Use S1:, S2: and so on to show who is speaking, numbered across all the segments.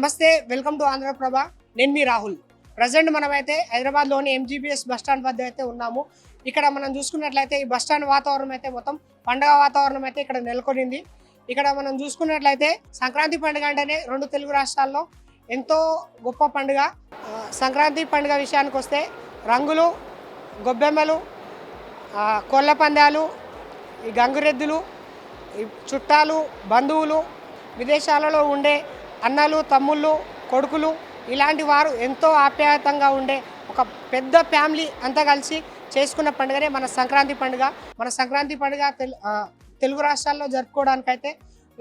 S1: నమస్తే, welcome to Andhraprabha. నేను మీ Rahul. Present మనమైతే హైదరాబాద్లోని ఎంజీబీఎస్ బస్టాండ్ వద్ద అయితే ఉన్నాము. ఇక్కడ మనం చూసుకున్నట్లయితే ఈ బస్టాండ్ వాతావరణం అయితే మొత్తం పండుగ వాతావరణం అయితే ఇక్కడ నెలకొనింది. ఇక్కడ మనం చూసుకున్నట్లయితే సంక్రాంతి పండుగ అంటేనే రెండు తెలుగు రాష్ట్రాల్లో ఎంతో గొప్ప పండుగ. సంక్రాంతి పండుగ విషయానికి వస్తే రంగులు, గొబ్బెమ్మలు, కోళ్ళ పందాలు, ఈ గంగురెద్దులు, ఈ చుట్టాలు, బంధువులు, విదేశాలలో ఉండే అన్నలు, తమ్ముళ్ళు, కొడుకులు ఇలాంటి వారు ఎంతో ఆప్యాయతంగా ఉండే ఒక పెద్ద ఫ్యామిలీ అంతా కలిసి చేసుకున్న పండుగనే మన సంక్రాంతి పండుగ. మన సంక్రాంతి పండుగ తెలుగు రాష్ట్రాల్లో జరుపుకోవడానికైతే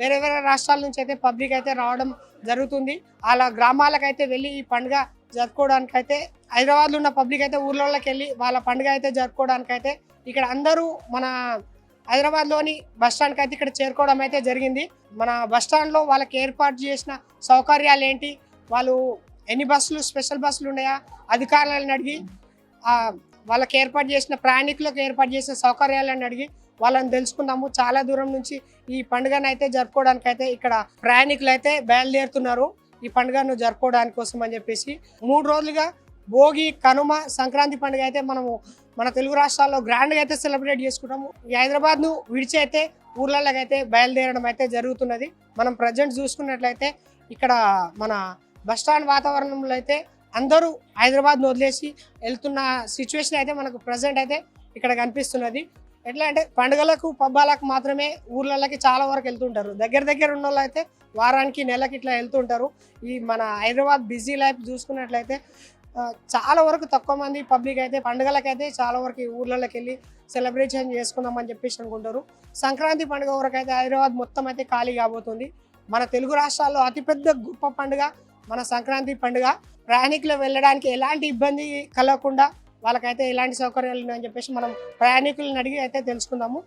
S1: వేరే వేరే రాష్ట్రాల నుంచి అయితే పబ్లిక్ అయితే రావడం జరుగుతుంది. అలా గ్రామాలకైతే వెళ్ళి ఈ పండుగ జరుపుకోవడానికైతే హైదరాబాద్లో ఉన్న పబ్లిక్ అయితే ఊర్లలోకి వెళ్ళి వాళ్ళ పండుగ అయితే జరుపుకోవడానికైతే ఇక్కడ అందరూ మన హైదరాబాద్లోని బస్టాండ్కి అయితే ఇక్కడ చేరుకోవడం అయితే జరిగింది. మన బస్టాండ్లో వాళ్ళకి ఏర్పాటు చేసిన సౌకర్యాలు ఏంటి, వాళ్ళు ఎన్ని బస్సులు, స్పెషల్ బస్సులు ఉన్నాయా, అధికారులను అడిగి వాళ్ళకి ఏర్పాటు చేసిన ప్రయాణికులకు ఏర్పాటు చేసిన సౌకర్యాలను అడిగి వాళ్ళని తెలుసుకుందాము. చాలా దూరం నుంచి ఈ పండుగను అయితే జరుపుకోవడానికి అయితే ఇక్కడ ప్రయాణికులు అయితే బయలుదేరుతున్నారు ఈ పండుగను జరుపుకోవడానికి కోసం అని చెప్పేసి. 3 రోజులుగా భోగి, కనుమ, సంక్రాంతి పండుగ అయితే మనము మన తెలుగు రాష్ట్రాల్లో గ్రాండ్గా అయితే సెలబ్రేట్ చేసుకుంటాము. ఈ హైదరాబాద్ను విడిచి అయితే ఊర్లలోకి అయితే బయలుదేరడం అయితే జరుగుతున్నది. మనం ప్రజెంట్ చూసుకున్నట్లయితే ఇక్కడ మన బస్టాండ్ వాతావరణంలో అయితే అందరూ హైదరాబాద్ను వదిలేసి వెళ్తున్న సిచ్యువేషన్ అయితే మనకు ప్రజెంట్ అయితే ఇక్కడ కనిపిస్తున్నది. ఎట్లా అంటే పండుగలకు, పబ్బాలకు మాత్రమే ఊర్లలోకి చాలా వరకు వెళ్తుంటారు. దగ్గర ఉన్న వాళ్ళు అయితే వారానికి, నెలకి ఇట్లా వెళ్తుంటారు. ఈ మన హైదరాబాద్ బిజీ లైఫ్ చూసుకున్నట్లయితే చాలా వరకు తక్కువ మంది పబ్లిక్ అయితే పండుగలకైతే చాలా వరకు ఊర్లలోకి వెళ్ళి సెలబ్రేషన్ చేసుకుందామని చెప్పేసి అనుకుంటారు. సంక్రాంతి పండుగ వరకు అయితే హైదరాబాద్ మొత్తం అయితే ఖాళీ కాబోతుంది. మన తెలుగు రాష్ట్రాల్లో అతిపెద్ద గొప్ప పండుగ మన సంక్రాంతి పండుగ. ప్రయాణికులు వెళ్ళడానికి ఎలాంటి ఇబ్బంది కలగకుండా వాళ్ళకైతే ఎలాంటి సౌకర్యాలు ఉన్నాయని చెప్పేసి మనం ప్రయాణికులను అడిగి అయితే తెలుసుకుందాము.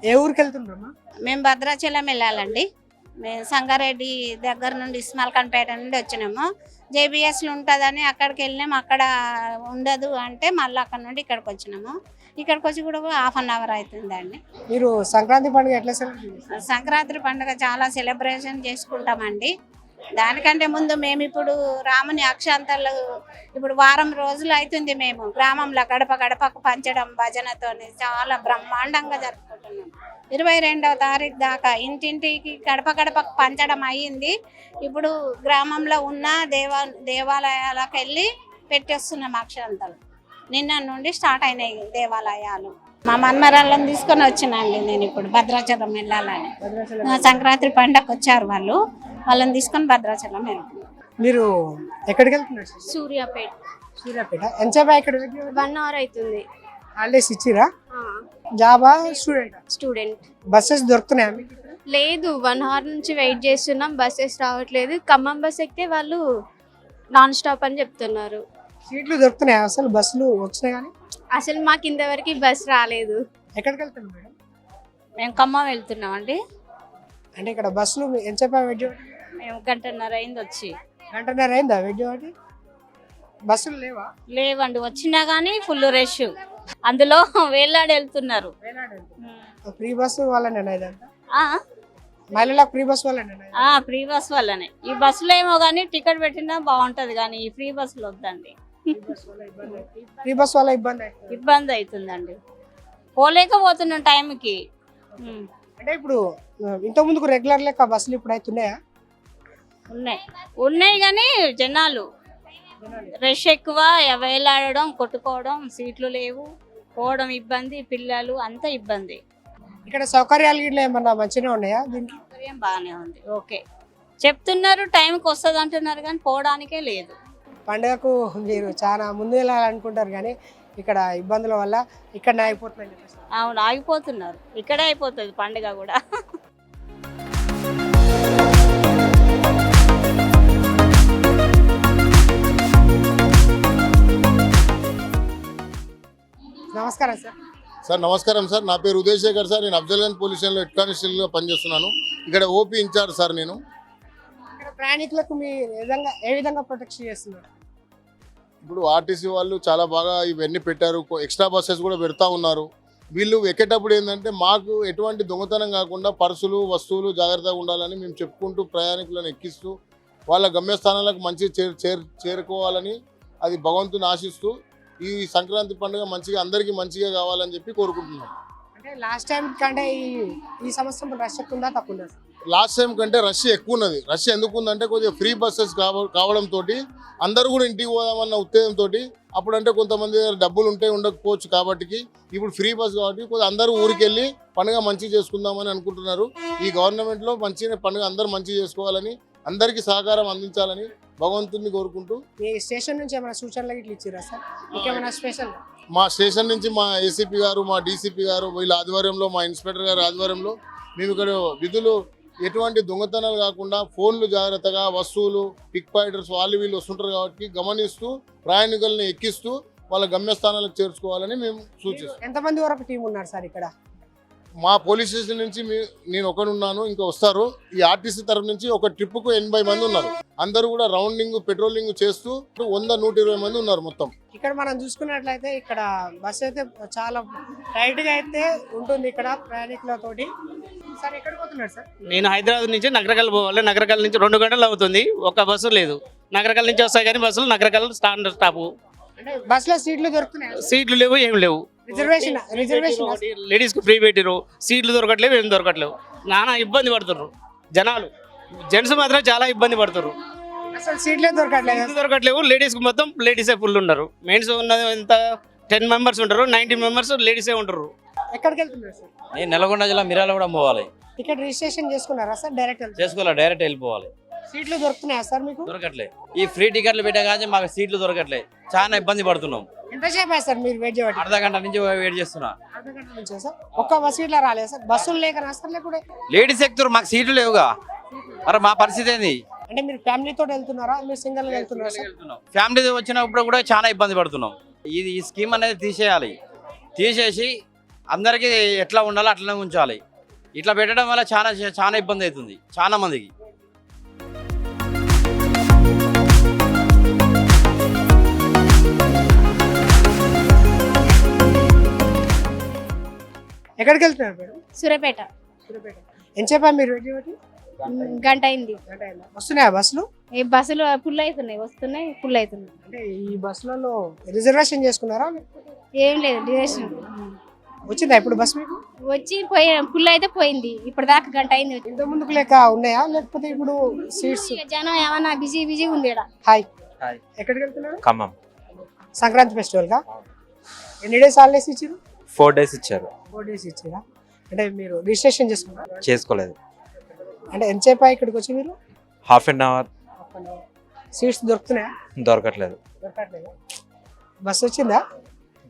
S1: ఏ ఊరికి వెళ్తుండ్రమ్మా?
S2: మేము భద్రాచలం వెళ్ళాలండి. మేము సంగారెడ్డి దగ్గర నుండి ఇస్మాల్ఖాన్పేట నుండి వచ్చినాము. జేబీఎస్లు ఉంటుందని అక్కడికి వెళ్ళినాము. అక్కడ ఉండదు అంటే మళ్ళీ అక్కడ నుండి ఇక్కడికి వచ్చినాము. ఇక్కడికి వచ్చి కూడా 1/2 అవర్ అవుతుందండి.
S1: మీరు సంక్రాంతి పండుగ ఎట్లా సెలబ్రేట్ చేస్తారు?
S2: సంక్రాంతి పండుగ చాలా సెలబ్రేషన్ చేసుకుంటామండి. దానికంటే ముందు మేము ఇప్పుడు రాముని అక్షాంతలు ఇప్పుడు వారం రోజులు అవుతుంది. మేము గ్రామంలో గడప గడపకు పంచడం భజనతోని చాలా బ్రహ్మాండంగా జరుపుకుంటున్నాం. 22వ తారీఖు దాకా ఇంటింటికి గడప గడపకు పంచడం అయ్యింది. ఇప్పుడు గ్రామంలో ఉన్న దేవాలయాలకు వెళ్ళి పెట్టేస్తున్నాం అక్షాంతలు. నిన్న నుండి స్టార్ట్ అయినాయి దేవాలయాలు. మా మన్మరాళ్ళని తీసుకొని వచ్చినండి నేను ఇప్పుడు భద్రాచలం వెళ్ళాలని. సంక్రాంతి పండగ వచ్చారు వాళ్ళని తీసుకొని భద్రాచలం వెళ్తున్నాం.
S1: మీరు ఎక్కడికి వెళ్తున్నారు?
S2: సూర్యాపేట.
S1: ఎంతసేపు ఇక్కడ?
S2: 1 అవర్ అవుతుంది.
S1: హాలిడేస్ ఇచ్చిరా? జాబా,
S3: స్టూడెంట్.
S1: బస్సెస్ దొరుకుతున్నాయా?
S3: లేదు, 1 అవర్ నుంచి వెయిట్ చేస్తున్నాం, బస్సెస్ రావట్లేదు. ఖమ్మం బస్ ఎక్కితే వాళ్ళు నాన్ స్టాప్ అని చెప్తున్నారు.
S1: సీట్లు దొరుకుతున్నాయా అసలు? బస్సులు వచ్చినాయి కానీ
S3: అసలు మాకు ఇంతవరకు బస్ రాలేదు.
S1: ఎక్కడికి వెళ్తున్నాం మేడం?
S2: మేము ఖమ్మం వెళ్తున్నాం అండి.
S1: అంటే ఇక్కడ బస్సులు ఎంతసేపు వెయిట్ చేయడం?
S2: మేము 1:30 అయింది వచ్చి.
S1: 1:30 అయిందా వెయిట్ చేయడం? బస్సులు లేవా?
S2: లేవండి, వచ్చినా కానీ ఫుల్ రష్. అందులో వేలాడి వెళ్తున్నారు.
S1: ఫ్రీ బస్సు వాళ్ళనేనా ఇదంతా? మహిళలకు ఫ్రీ బస్ వాళ్ళనేనా?
S2: ఫ్రీ బస్ వల్లనే. ఈ బస్సులో ఏమో కానీ టికెట్ పెట్టినా బాగుంటది కానీ ఈ ఫ్రీ బస్సులు వద్దండి.
S1: ఫ్రీ బస్ వల్ల
S2: ఇబ్బంది అవుతుందండి, పోలేకపోతున్నాం టైంకి.
S1: అంటే ఇప్పుడు ఇంత ముందుకు రెగ్యులర్ లెక్క బస్సులు ఇప్పుడు అవుతున్నాయా?
S2: ఉన్నాయి కానీ జనాలు రష్ ఎక్కువ, వేలాడడం, కొట్టుకోవడం, సీట్లు లేవు, పోవడం ఇబ్బంది, పిల్లలు అంతా ఇబ్బంది.
S1: ఇక్కడ సౌకర్యాలు గిట్ల ఏమన్నా మంచిగా ఉన్నాయా? దీనికి
S2: సౌకర్యం బాగానే ఉంది, ఓకే చెప్తున్నారు, టైంకి వస్తుంది అంటున్నారు కానీ పోవడానికే లేదు.
S1: పండుగకు మీరు చాలా ముందు వెళ్ళాలనుకుంటారు కానీ ఇక్కడ ఇబ్బందుల వల్ల ఇక్కడనే అయిపోతుందని చెప్పేసి.
S2: అవును, ఆగిపోతున్నారు. ఇక్కడే అయిపోతుంది పండుగ కూడా.
S1: నమస్కారం సార్.
S4: సార్ నమస్కారం సార్. నా పేరు ఉదయశేఖర్ సార్. నేను అఫ్జల్గంజ్ పోలీస్ స్టేషన్లో హెడ్ కానిస్టేబుల్గా పనిచేస్తున్నాను. ఇక్కడ ఓపీ ఇన్ఛార్జ్ సార్ నేను.
S1: ఇక్కడ ప్రయాణికులకు మీరు ఏ విధంగా ప్రొటెక్షన్ చేస్తున్నారు?
S4: ఇప్పుడు ఆర్టీసీ వాళ్ళు చాలా బాగా ఇవన్నీ పెట్టారు, ఎక్స్ట్రా బస్సెస్ కూడా పెడతా ఉన్నారు. వీళ్ళు ఎక్కేటప్పుడు ఏంటంటే మాకు ఎటువంటి దొంగతనం కాకుండా పర్సులు వస్తువులు జాగ్రత్తగా ఉండాలని మేము చెప్పుకుంటూ ప్రయాణికులను ఎక్కిస్తూ వాళ్ళ గమ్యస్థానాలకు మంచి చేరుకోవాలని అది భగవంతుని ఆశిస్తూ ఈ సంక్రాంతి పండుగ మంచిగా అందరికీ మంచిగా కావాలని చెప్పి కోరుకుంటున్నాం.
S1: అంటే లాస్ట్ టైం కంటే ఈ సంవత్సరం రష్ ఎక్కువ ఉందా తక్కువ ఉందా?
S4: లాస్ట్ టైం కంటే రష్ ఎక్కువ ఉన్నది. రష్ ఎందుకు ఉందంటే కొద్దిగా ఫ్రీ బస్సెస్ కావడంతో అందరూ కూడా ఇంటికి పోదామన్న ఉత్తేజంతో, అప్పుడంటే కొంతమంది దగ్గర డబ్బులు ఉంటే ఉండకపోవచ్చు కాబట్టి ఇప్పుడు ఫ్రీ బస్ కాబట్టి కొద్దిగా అందరూ ఊరికి వెళ్ళి పండుగ మంచిగా చేసుకుందామని అనుకుంటున్నారు. ఈ గవర్నమెంట్లో మంచిగా పండుగ అందరూ మంచిగా చేసుకోవాలని అందరికీ సహకారం అందించాలని భగవంతుని కోరుకుంటూ.
S1: మీ స్టేషన్ నుంచి ఏమైనా సూచనలు ఇట్లా ఇచ్చిరా సార్? ఇంకేమైనా స్పెషల్?
S4: మా స్టేషన్ నుంచి మా ఏసీపీ గారు, మా డీసీపీ గారు వీళ్ళ ఆధ్వర్యంలో, మా ఇన్స్పెక్టర్ గారి ఆధ్వర్యంలో మేము ఇక్కడ విధులు ఎటువంటి దొంగతనాలు కాకుండా ఫోన్లు జాగ్రత్తగా, వస్తువులు పిక్ పాయింటర్స్ వాళ్ళు వీళ్ళు వస్తుంటారు కాబట్టి గమనిస్తూ ప్రయాణికులను ఎక్కిస్తూ వాళ్ళ గమ్యస్థానాలకు చేర్చుకోవాలని మేము సూచిస్తాం.
S1: ఎంతమంది వరకు టీం ఉన్నారు సార్ ఇక్కడ?
S4: మా పోలీస్ స్టేషన్ నుంచి నేను ఒకడున్నాను, ఇంకా వస్తారు. ఈ ఆర్టీసీ తరఫు నుంచి ఒక ట్రిప్కు 80 మంది ఉన్నారు. అందరూ కూడా రౌండింగ్ పెట్రోలింగ్ చేస్తూ 100-120 మంది ఉన్నారు మొత్తం.
S1: ఇక్కడ మనం చూసుకున్నట్లయితే ఇక్కడ బస్ అయితే చాలా టైట్ గా అయితే ఉంటుంది ఇక్కడ ప్రయాణికులతోటి. సార్ ఎక్కడికి పోతున్నారు సార్?
S5: నేను హైదరాబాద్ నుంచి నగరకల్ పోవాలి. నగరకల్ నుంచి 2 గంటలు అవుతుంది, ఒక్క బస్సు లేదు. నగరకల్ నుంచి వస్తాయి కానీ బస్సులు నగరకల్ స్టాపు.
S1: అంటే బస్ లో సీట్లు దొరుకుతున్నాయి?
S5: సీట్లు లేవు, ఏం లేవు.
S1: రిజర్వేషన్
S5: లేడీస్ కి ఫ్రీ పెట్టిరు, సీట్లు దొరకట్లేవు, ఏం దొరకట్లేవు. నానా ఇబ్బంది పడుతున్నారు జనాలు. జెంట్స్ మాత్రం చాలా ఇబ్బంది పడుతున్నారు.
S1: అసలు సీట్లే దొరకట్లేదు.
S5: సీట్లు దొరకట్లేవు. లేడీస్ కి మొత్తం లేడీసే ఫుల్ ఉన్నారు. మెయిన్స్ ఉన్నది ఎంత 10 మెంబర్స్ ఉంటారు, 19 మెంబర్స్ లేడీసే ఉంటారు.
S1: ఎక్కడికి వెళ్తున్నారు సార్?
S6: నేను నల్గొండ జిల్లా మిర్యాలగూడెం పోవాలి.
S1: టికెట్ రిజిస్ట్రేషన్ చేసుకున్నారా సార్? డైరెక్ట్
S6: చేసుకోవాలి, డైరెక్ట్ వెళ్ళిపోవాలి.
S1: సీట్లు దొరుకుతున్నాయా సార్ మీకు?
S6: దొరకట్లే. ఈ ఫ్రీ టికెట్లు పెట్టా కానీ మాకు సీట్లు దొరకట్లే. చాలా ఇబ్బంది పడుతున్నాం.
S1: ఎంతసేపు అయ్యి సార్ మీరు వెయిట్ చేయబట్టి?
S6: అర్ధ గంట నుంచి వెయిట్ చేస్తున్నా.
S1: అర్ధ గంట నుంచే సార్? ఒక్క బస్ ఇట్లా రాలేదు సార్? బస్సులు లేక రాస్తారు లేకుండా
S6: లేడీస్ ఎక్కుతారు, మాకు సీట్లు లేవుగా. మరి మా పరిస్థితి ఏంది?
S1: అంటే మీరు ఫ్యామిలీతో వెళ్తున్నారా, మీరు సింగిల్ గా వెళ్తున్నారా సార్?
S6: ఫ్యామిలీ వచ్చినప్పుడు కూడా చాలా ఇబ్బంది పడుతున్నాం. ఈ స్కీమ్ అనేది తీసేయాలి. తీసేసి అందరికీ ఎట్లా ఉండాలో అట్లనే ఉంచాలి. ఇట్లా పెట్టడం వల్ల చాలా ఇబ్బంది అవుతుంది చాలా మందికి.
S1: ఎక్కడికి వెళ్తున్నారు మేడం?
S3: సూర్యాపేట.
S1: ఎంతసేపు మీరు వెయిట్ చేయబట్టి?
S3: గంట అయింది.
S1: వస్తున్నాయా బస్సులు?
S3: ఈ బస్సులు ఫుల్ అవుతున్నాయి, వస్తున్నాయి, ఫుల్ అవుతున్నాయి.
S1: అంటే ఈ బస్సులలో రిజర్వేషన్ చేసుకున్నారా?
S3: ఏం లేదు డిరేషన్.
S1: వచ్చిందా ఇప్పుడు బస్ మీకు?
S3: వచ్చి పోయి ఫుల్ అయితే పోయింది. ఇప్పుడు దాకా గంట అయింది.
S1: ఇంత ముందుకు లేక ఉన్నాయా లేకపోతే ఇప్పుడు సీట్స్?
S3: జనం ఏమన్నా బిజీ ఉంది ఇక్కడ.
S1: Hi,
S6: hi.
S1: ఎక్కడికి వెళ్తున్నారు?
S6: ఖమ్మం.
S1: సంక్రాంతి ఫెస్టివల్ కా? ఎన్ని డేస్ హాలిడేస్ ఇచ్చారు?
S6: 4 days ఇచ్చారు.
S1: 4 days ఇచ్చారా? అంటే మీరు రిజిస్ట్రేషన్ చేసుకున్నారా?
S6: చేసుకోలేదు.
S1: అంటే ఎంతసేపు ఇక్కడికి వచ్చి మీరు?
S6: Half an hour.
S1: సీట్స్ దొరుకుతున్నాయా?
S6: దొరకట్లేదు.
S1: దొరకట్లేదు. బస్ వచ్చిందా?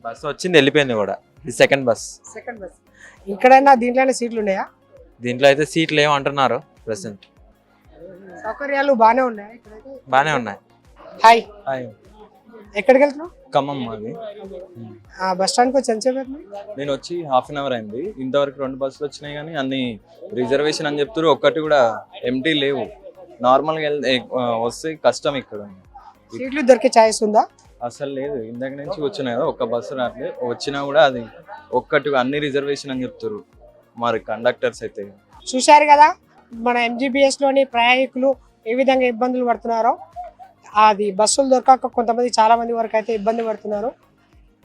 S6: బస్సు వచ్చింది, వెళ్ళిపోయింది కూడా. ఇది సెకండ్ బస్.
S1: Second bus. ఇక్కడైనా దీంట్లోనే సీట్లు ఉన్నాయా?
S6: దీంట్లో అయితే సీట్లు ఏమంటున్నారు ప్రెసెంట్.
S1: సౌకర్యాలు బాగానే ఉన్నాయా ఇక్కడైతే?
S6: బాగానే ఉన్నాయి.
S1: Hi,
S6: hi.
S1: ఎక్కడికి వెళ్తున్నావు?
S6: ఖమ్మం మాది.
S1: బస్ స్టాండ్కి వచ్చి ఎంతసేపు అవుతుంది?
S7: నేను వచ్చి హాఫ్ అన్ అవర్ అయింది. ఇంతవరకు 2 బస్సులు వచ్చినాయి కానీ అన్ని రిజర్వేషన్ అని చెప్తారు, ఒక్కటి కూడా ఎంటీ లేవు. నార్మల్గా వస్తే కష్టం. ఇక్కడ
S1: సీట్లు దొరికే ఛాయిస్ ఉందా?
S7: అసలు లేదు. ఇందాక నుంచి వచ్చినాయి కదా, ఒక్క బస్సు రాట్లే. వచ్చినా కూడా అది ఒక్కటి అన్ని రిజర్వేషన్ అని చెప్తారు మరి కండక్టర్స్ అయితే.
S1: చూశారు కదా మన MGBS లోని ప్రయాణికులు ఏ విధంగా ఇబ్బందులు పడుతున్నారో. అది బస్సులు దొరకక కొంతమంది చాలా మంది వరకు అయితే ఇబ్బంది పడుతున్నారు.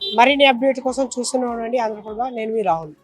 S1: మరిన్ని అప్డేట్ కోసం చూస్తూనే ఉండండి ఆంధ్రప్రభ. నేను మీ రాహుల్.